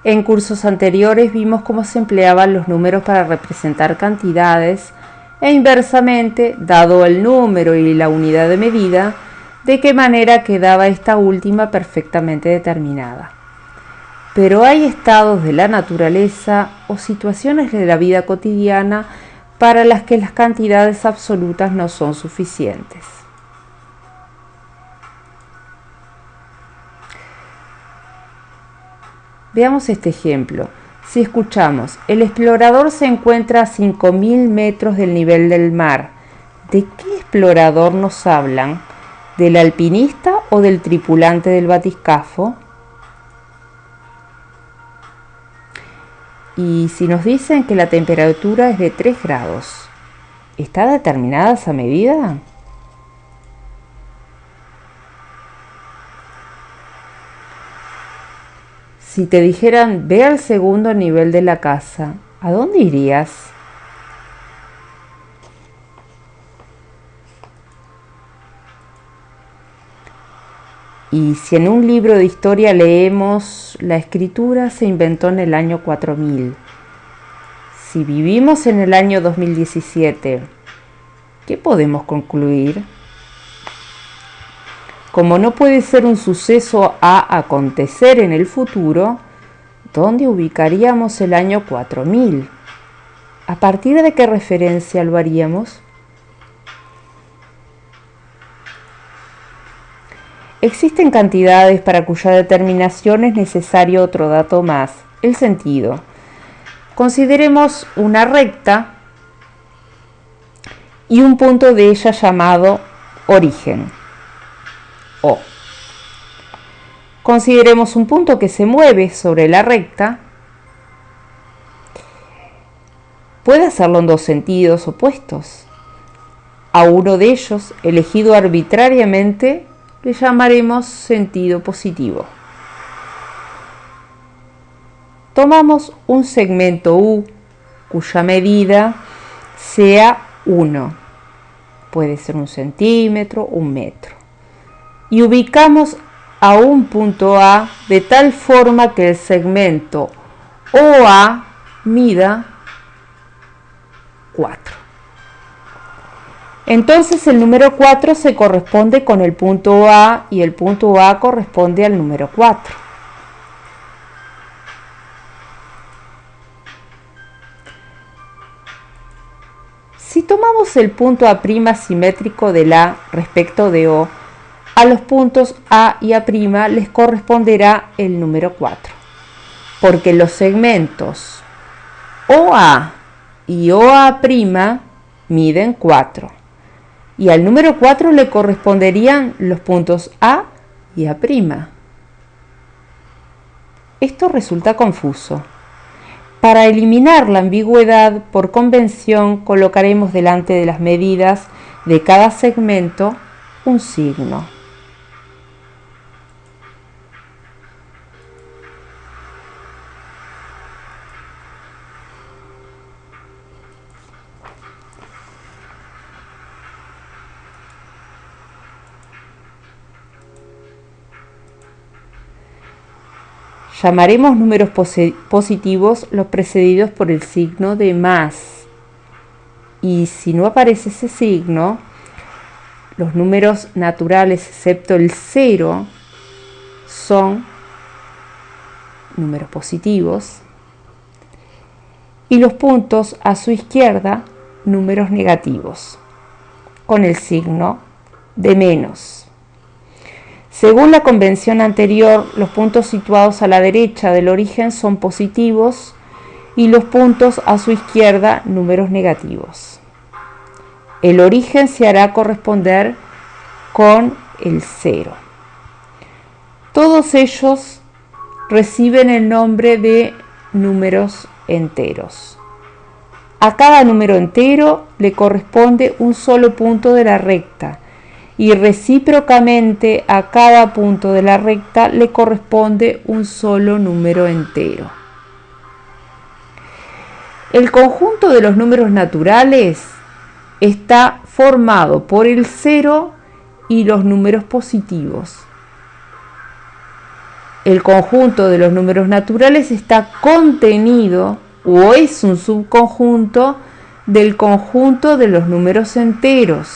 En cursos anteriores vimos cómo se empleaban los números para representar cantidades e inversamente, dado el número y la unidad de medida, de qué manera quedaba esta última perfectamente determinada. Pero hay estados de la naturaleza o situaciones de la vida cotidiana para las que las cantidades absolutas no son suficientes. Veamos este ejemplo. Si escuchamos, el explorador se encuentra a 5.000 metros del nivel del mar, ¿de qué explorador nos hablan? ¿Del alpinista o del tripulante del batiscafo? Y si nos dicen que la temperatura es de 3 grados, ¿está determinada esa medida? Si te dijeran, ve al segundo nivel de la casa, ¿a dónde irías? Y si en un libro de historia leemos, la escritura se inventó en el año 4000. Si vivimos en el año 2017, ¿qué podemos concluir? Como no puede ser un suceso a acontecer en el futuro, ¿dónde ubicaríamos el año 4000? ¿A partir de qué referencia lo haríamos? Existen cantidades para cuya determinación es necesario otro dato más, el sentido. Consideremos una recta y un punto de ella llamado origen. O. Consideremos un punto que se mueve sobre la recta. Puede hacerlo en dos sentidos opuestos. A uno de ellos, elegido arbitrariamente, le llamaremos sentido positivo. Tomamos un segmento U cuya medida sea 1. Puede ser 1 centímetro, 1 metro. Y ubicamos a un punto A de tal forma que el segmento OA mida 4. Entonces el número 4 se corresponde con el punto A y el punto A corresponde al número 4. Si tomamos el punto A' simétrico de la respecto de O, a los puntos A y A' les corresponderá el número 4, porque los segmentos OA y OA' miden 4, y al número 4 le corresponderían los puntos A y A'. Esto resulta confuso. Para eliminar la ambigüedad, por convención colocaremos delante de las medidas de cada segmento un signo. Llamaremos números positivos los precedidos por el signo de más. Y si no aparece ese signo, los números naturales excepto el 0 son números positivos. Y los puntos a su izquierda, números negativos, con el signo de menos. Según la convención anterior, los puntos situados a la derecha del origen son positivos y los puntos a su izquierda números negativos. El origen se hará corresponder con el 0. Todos ellos reciben el nombre de números enteros. A cada número entero le corresponde un solo punto de la recta, y recíprocamente a cada punto de la recta le corresponde un solo número entero. El conjunto de los números naturales está formado por el 0 y los números positivos. el conjunto de los números naturales está contenido o es un subconjunto del conjunto de los números enteros,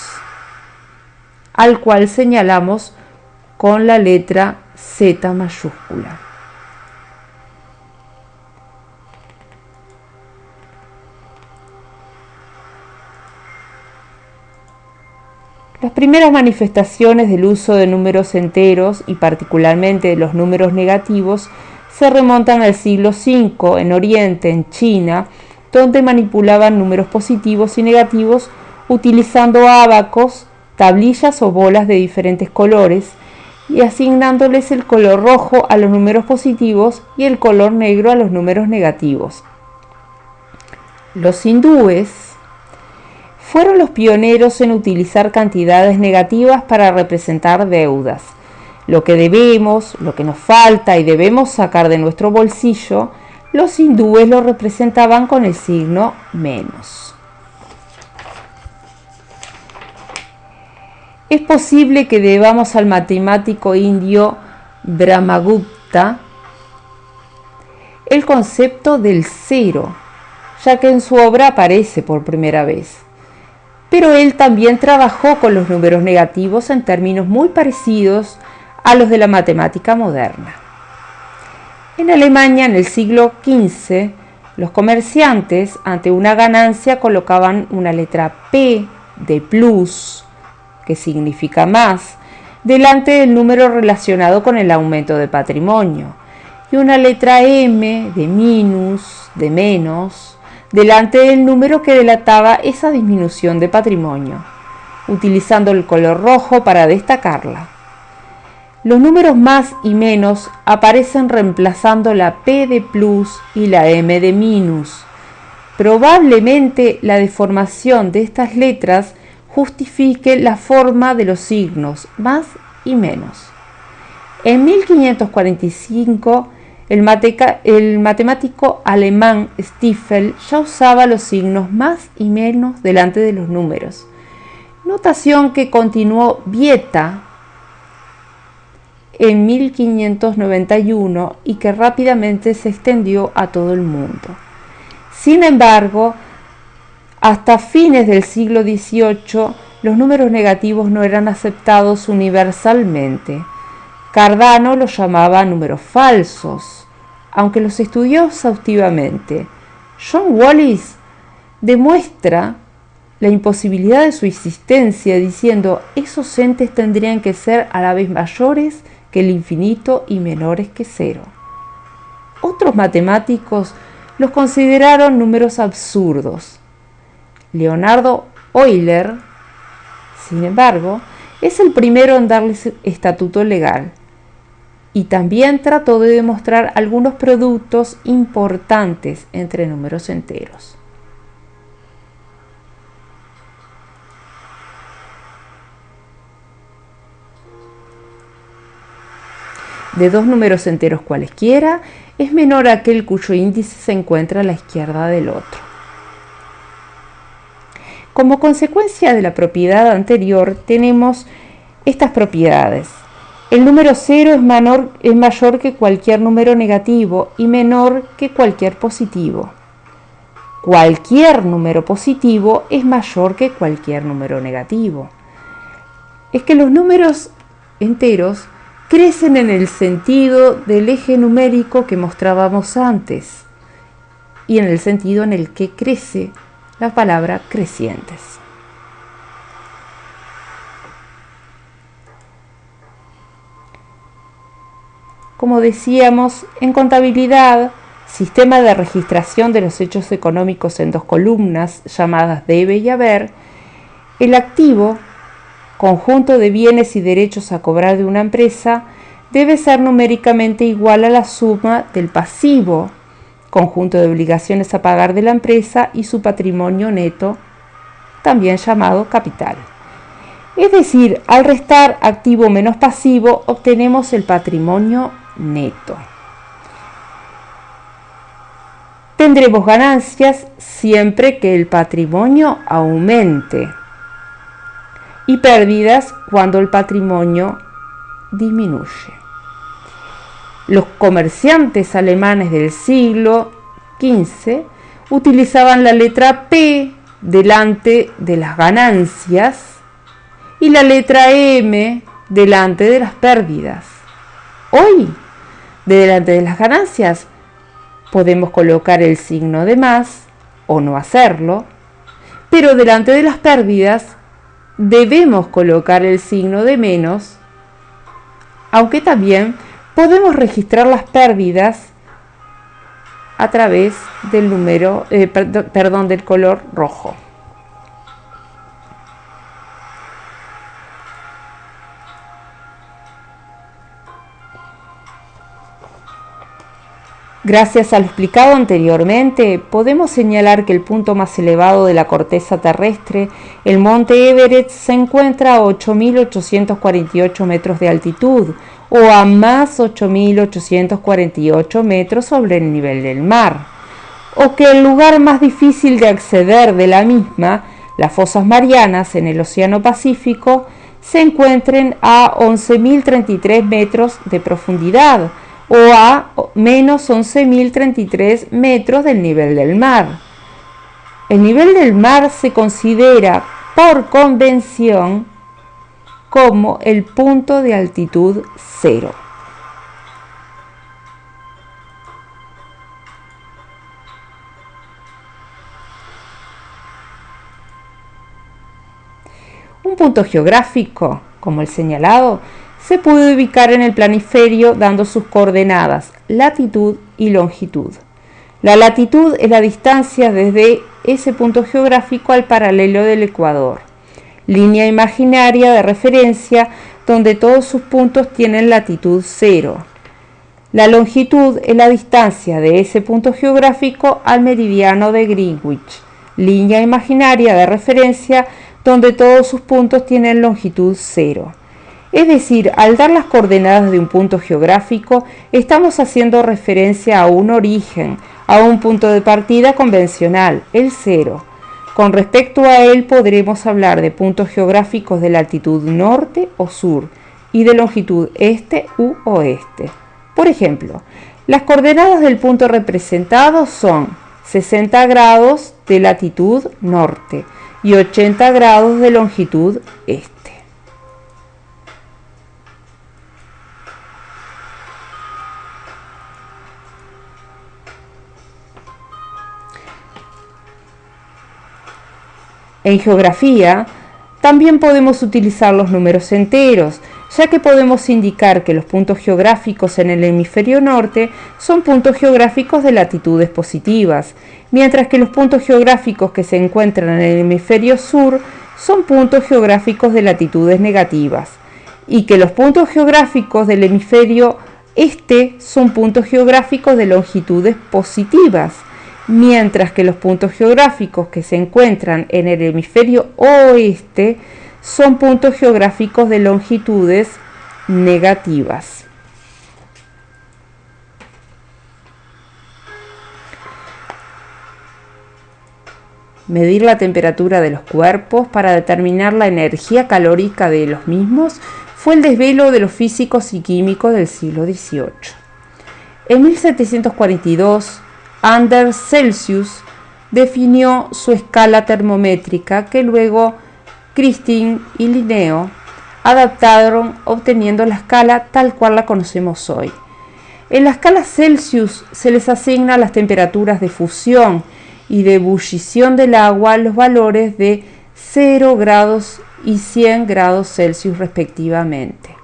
al cual señalamos con la letra Z mayúscula. Las primeras manifestaciones del uso de números enteros y particularmente de los números negativos se remontan al siglo V en Oriente, en China, donde manipulaban números positivos y negativos utilizando ábacos, tablillas o bolas de diferentes colores y asignándoles el color rojo a los números positivos y el color negro a los números negativos. Los hindúes fueron los pioneros en utilizar cantidades negativas para representar deudas. Lo que debemos, lo que nos falta y debemos sacar de nuestro bolsillo, los hindúes lo representaban con el signo menos. Es posible que debamos al matemático indio Brahmagupta el concepto del cero, ya que en su obra aparece por primera vez. Pero él también trabajó con los números negativos en términos muy parecidos a los de la matemática moderna. En Alemania, en el siglo XV, los comerciantes, ante una ganancia, colocaban una letra P de plus, que significa más, delante del número relacionado con el aumento de patrimonio, y una letra M de minus, de menos, delante del número que delataba esa disminución de patrimonio, utilizando el color rojo para destacarla. Los números más y menos aparecen reemplazando la P de plus y la M de minus. Probablemente la deformación de estas letras justifique la forma de los signos más y menos. En 1545, el matemático alemán Stiefel ya usaba los signos más y menos delante de los números, notación que continuó Vieta en 1591 y que rápidamente se extendió a todo el mundo. Sin embargo, hasta fines del siglo XVIII, los números negativos no eran aceptados universalmente. Cardano los llamaba números falsos, aunque los estudió exhaustivamente. John Wallis demuestra la imposibilidad de su existencia diciendo: esos entes tendrían que ser a la vez mayores que el infinito y menores que cero. Otros matemáticos los consideraron números absurdos. Leonardo Euler, sin embargo, es el primero en darles estatuto legal y también trató de demostrar algunos productos importantes entre números enteros. De dos números enteros cualesquiera, es menor aquel cuyo índice se encuentra a la izquierda del otro. Como consecuencia de la propiedad anterior, tenemos estas propiedades. El número 0 es mayor que cualquier número negativo y menor que cualquier positivo. Cualquier número positivo es mayor que cualquier número negativo. Es que los números enteros crecen en el sentido del eje numérico que mostrábamos antes y en el sentido en el que crece la palabra crecientes. Como decíamos, en contabilidad, sistema de registración de los hechos económicos en dos columnas llamadas debe y haber, el activo, conjunto de bienes y derechos a cobrar de una empresa, debe ser numéricamente igual a la suma del pasivo, conjunto de obligaciones a pagar de la empresa, y su patrimonio neto, también llamado capital. Es decir, al restar activo menos pasivo, obtenemos el patrimonio neto. Tendremos ganancias siempre que el patrimonio aumente y pérdidas cuando el patrimonio disminuye. Los comerciantes alemanes del siglo XV utilizaban la letra P delante de las ganancias y la letra M delante de las pérdidas. Hoy, delante de las ganancias, podemos colocar el signo de más o no hacerlo, pero delante de las pérdidas debemos colocar el signo de menos, aunque también podemos registrar las pérdidas a través del del color rojo. Gracias a lo explicado anteriormente, podemos señalar que el punto más elevado de la corteza terrestre, el monte Everest, se encuentra a 8.848 metros de altitud, o a más 8.848 metros sobre el nivel del mar, o que el lugar más difícil de acceder de la misma, las fosas marianas en el Océano Pacífico, se encuentren a 11.033 metros de profundidad, o a menos 11.033 metros del nivel del mar. El nivel del mar se considera por convención como el punto de altitud cero. Un punto geográfico, como el señalado, se puede ubicar en el planiferio dando sus coordenadas, latitud y longitud. La latitud es la distancia desde ese punto geográfico al paralelo del ecuador, línea imaginaria de referencia donde todos sus puntos tienen latitud cero. La longitud es la distancia de ese punto geográfico al meridiano de Greenwich, línea imaginaria de referencia donde todos sus puntos tienen longitud cero. Es decir, al dar las coordenadas de un punto geográfico, estamos haciendo referencia a un origen, a un punto de partida convencional, el cero. Con respecto a él podremos hablar de puntos geográficos de latitud norte o sur y de longitud este u oeste. Por ejemplo, las coordenadas del punto representado son 60 grados de latitud norte y 80 grados de longitud este. En geografía, también podemos utilizar los números enteros, ya que podemos indicar que los puntos geográficos en el hemisferio norte son puntos geográficos de latitudes positivas, mientras que los puntos geográficos que se encuentran en el hemisferio sur son puntos geográficos de latitudes negativas, y que los puntos geográficos del hemisferio este son puntos geográficos de longitudes positivas, mientras que los puntos geográficos que se encuentran en el hemisferio oeste son puntos geográficos de longitudes negativas. Medir la temperatura de los cuerpos para determinar la energía calórica de los mismos fue el desvelo de los físicos y químicos del siglo XVIII. En 1742, Anders Celsius definió su escala termométrica que luego Christine y Linneo adaptaron obteniendo la escala tal cual la conocemos hoy. En la escala Celsius se les asigna las temperaturas de fusión y de ebullición del agua los valores de 0 grados y 100 grados Celsius respectivamente.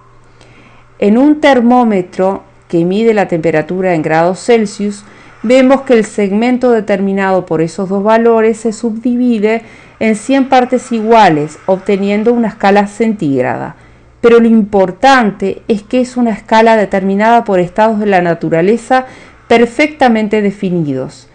En un termómetro que mide la temperatura en grados Celsius, vemos que el segmento determinado por esos dos valores se subdivide en 100 partes iguales, obteniendo una escala centígrada. Pero lo importante es que es una escala determinada por estados de la naturaleza perfectamente definidos.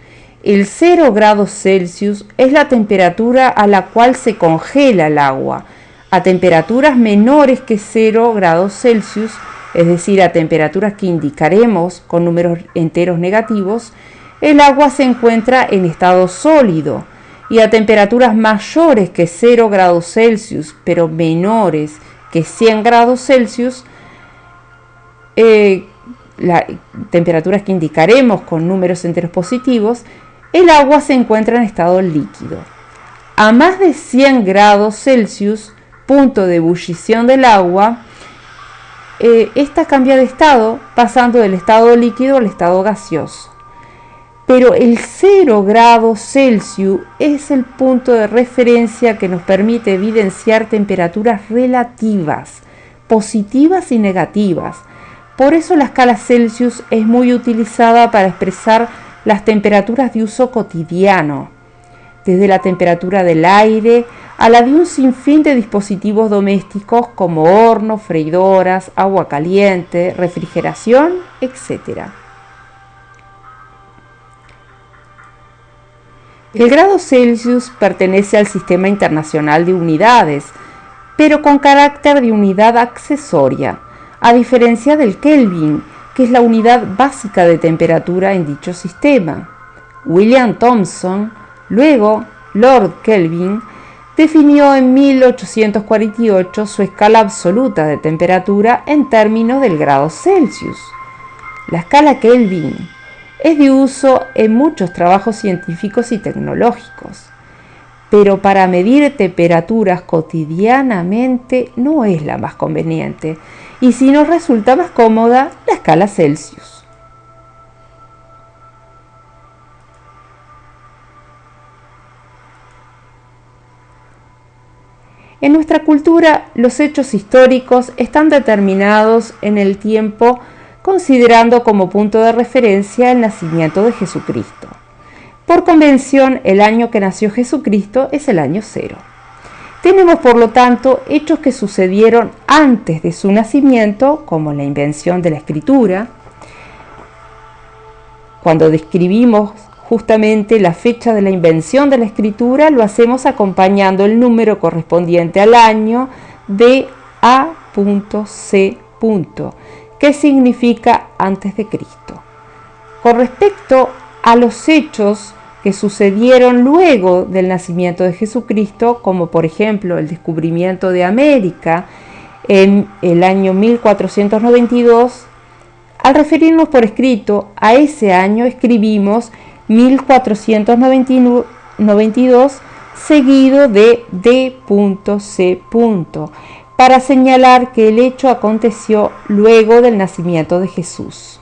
El 0 grados Celsius es la temperatura a la cual se congela el agua. A temperaturas menores que 0 grados Celsius, es decir, a temperaturas que indicaremos con números enteros negativos, el agua se encuentra en estado sólido, y a temperaturas mayores que 0 grados Celsius, pero menores que 100 grados Celsius, temperaturas que indicaremos con números enteros positivos, el agua se encuentra en estado líquido. A más de 100 grados Celsius, punto de ebullición del agua, esta cambia de estado, pasando del estado líquido al estado gaseoso. Pero el 0 grados Celsius es el punto de referencia que nos permite evidenciar temperaturas relativas, positivas y negativas. Por eso la escala Celsius es muy utilizada para expresar las temperaturas de uso cotidiano, desde la temperatura del aire a la de un sinfín de dispositivos domésticos como hornos, freidoras, agua caliente, refrigeración, etc. El grado Celsius pertenece al Sistema Internacional de Unidades, pero con carácter de unidad accesoria, a diferencia del Kelvin, que es la unidad básica de temperatura en dicho sistema. William Thomson, luego Lord Kelvin, definió en 1848 su escala absoluta de temperatura en términos del grado Celsius. La escala Kelvin es de uso en muchos trabajos científicos y tecnológicos, pero para medir temperaturas cotidianamente no es la más conveniente, y si nos resulta más cómoda, la escala Celsius. En nuestra cultura, los hechos históricos están determinados en el tiempo considerando como punto de referencia el nacimiento de Jesucristo. Por convención, el año que nació Jesucristo es el año 0. Tenemos, por lo tanto, hechos que sucedieron antes de su nacimiento, como la invención de la escritura. Cuando describimos justamente la fecha de la invención de la escritura, lo hacemos acompañando el número correspondiente al año de A.C., que significa antes de Cristo. Con respecto a los hechos que sucedieron luego del nacimiento de Jesucristo, como por ejemplo el descubrimiento de América en el año 1492, al referirnos por escrito a ese año escribimos 1492 seguido de D.C., para señalar que el hecho aconteció luego del nacimiento de Jesús.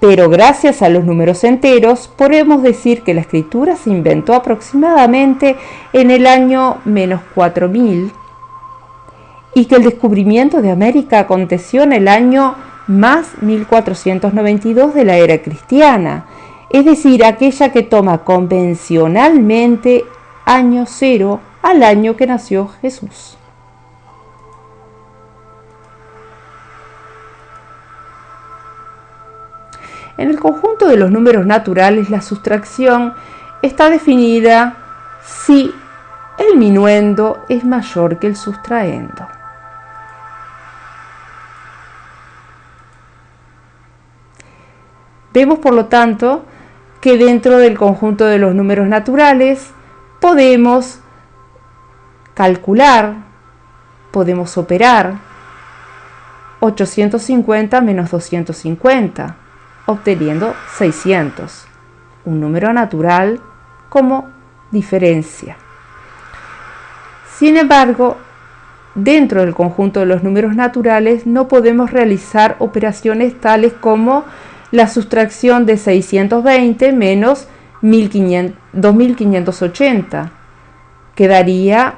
Pero gracias a los números enteros podemos decir que la escritura se inventó aproximadamente en el año menos 4000 y que el descubrimiento de América aconteció en el año más 1492 de la era cristiana, es decir, aquella que toma convencionalmente año 0 al año que nació Jesús. En el conjunto de los números naturales, la sustracción está definida si el minuendo es mayor que el sustraendo. Vemos, por lo tanto, que dentro del conjunto de los números naturales podemos calcular, podemos operar 850 menos 250, obteniendo 600, un número natural como diferencia. Sin embargo, dentro del conjunto de los números naturales no podemos realizar operaciones tales como la sustracción de 620 menos 2580, que daría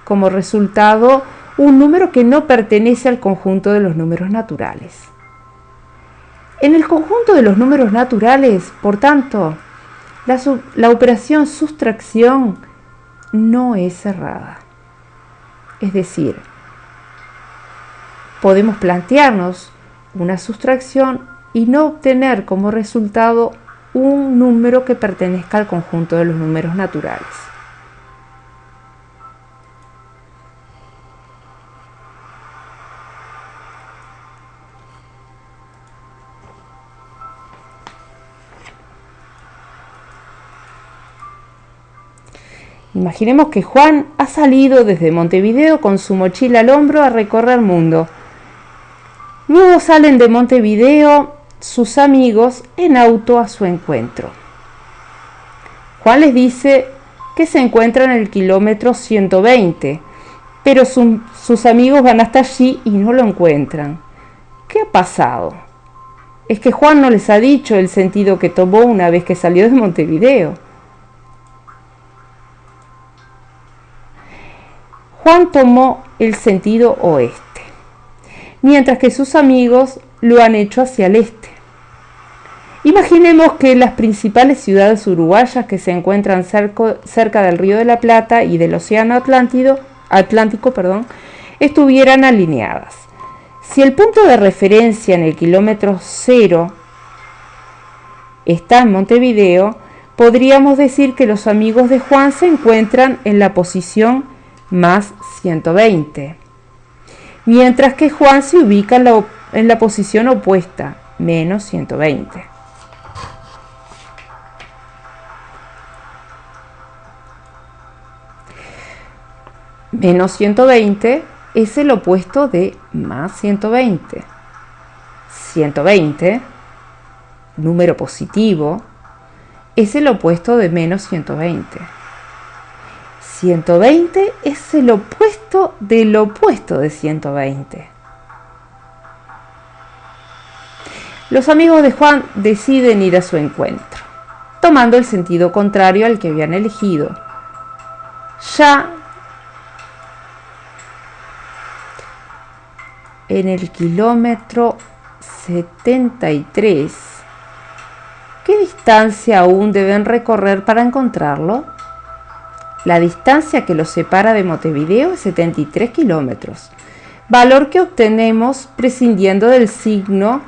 como resultado un número que no pertenece al conjunto de los números naturales. En el conjunto de los números naturales, por tanto, la operación sustracción no es cerrada. Es decir, podemos plantearnos una sustracción y no obtener como resultado un número que pertenezca al conjunto de los números naturales. Imaginemos que Juan ha salido desde Montevideo con su mochila al hombro a recorrer el mundo. Luego salen de Montevideo sus amigos en auto a su encuentro. Juan les dice que se encuentra en el kilómetro 120, pero sus amigos van hasta allí y no lo encuentran. ¿Qué ha pasado? Es que Juan no les ha dicho el sentido que tomó una vez que salió de Montevideo. Juan tomó el sentido oeste, mientras que sus amigos lo han hecho hacia el este. Imaginemos que las principales ciudades uruguayas que se encuentran cerca del Río de la Plata y del Océano Atlántico, estuvieran alineadas. Si el punto de referencia en el kilómetro 0 está en Montevideo, podríamos decir que los amigos de Juan se encuentran en la posición más 120, mientras que Juan se ubica en la posición opuesta, menos 120. Menos 120 es el opuesto de más 120. 120, número positivo, es el opuesto de menos 120. 120 es el opuesto del opuesto de 120. Los amigos de Juan deciden ir a su encuentro, tomando el sentido contrario al que habían elegido. Ya en el kilómetro 73, ¿qué distancia aún deben recorrer para encontrarlo? La distancia que los separa de Montevideo es 73 kilómetros, valor que obtenemos prescindiendo del signo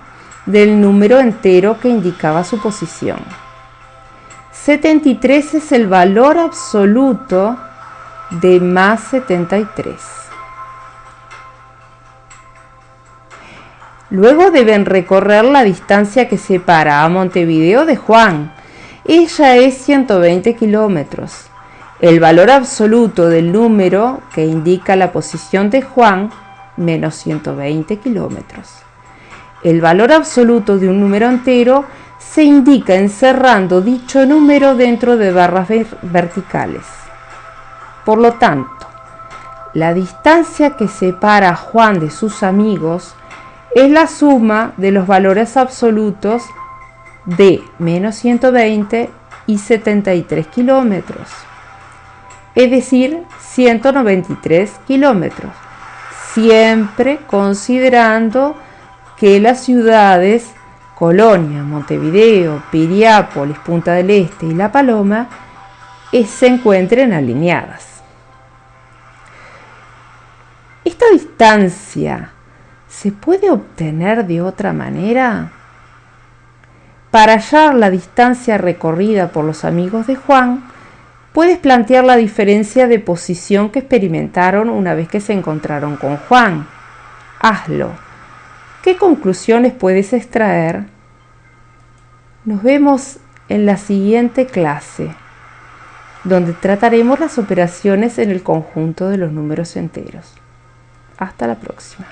del número entero que indicaba su posición. 73 es el valor absoluto de más 73. Luego deben recorrer la distancia que separa a Montevideo de Juan. Ella es 120 kilómetros. El valor absoluto del número que indica la posición de Juan, menos 120 kilómetros. El valor absoluto de un número entero se indica encerrando dicho número dentro de barras verticales. Por lo tanto, la distancia que separa a Juan de sus amigos es la suma de los valores absolutos de menos 120 y 73 kilómetros. Es decir, 193 kilómetros, siempre considerando que las ciudades Colonia, Montevideo, Piriápolis, Punta del Este y La Paloma se encuentren alineadas. Esta distancia ¿se puede obtener de otra manera? Para hallar la distancia recorrida por los amigos de Juan, puedes plantear la diferencia de posición que experimentaron una vez que se encontraron con Juan. Hazlo. ¿Qué conclusiones puedes extraer? Nos vemos en la siguiente clase, donde trataremos las operaciones en el conjunto de los números enteros. Hasta la próxima.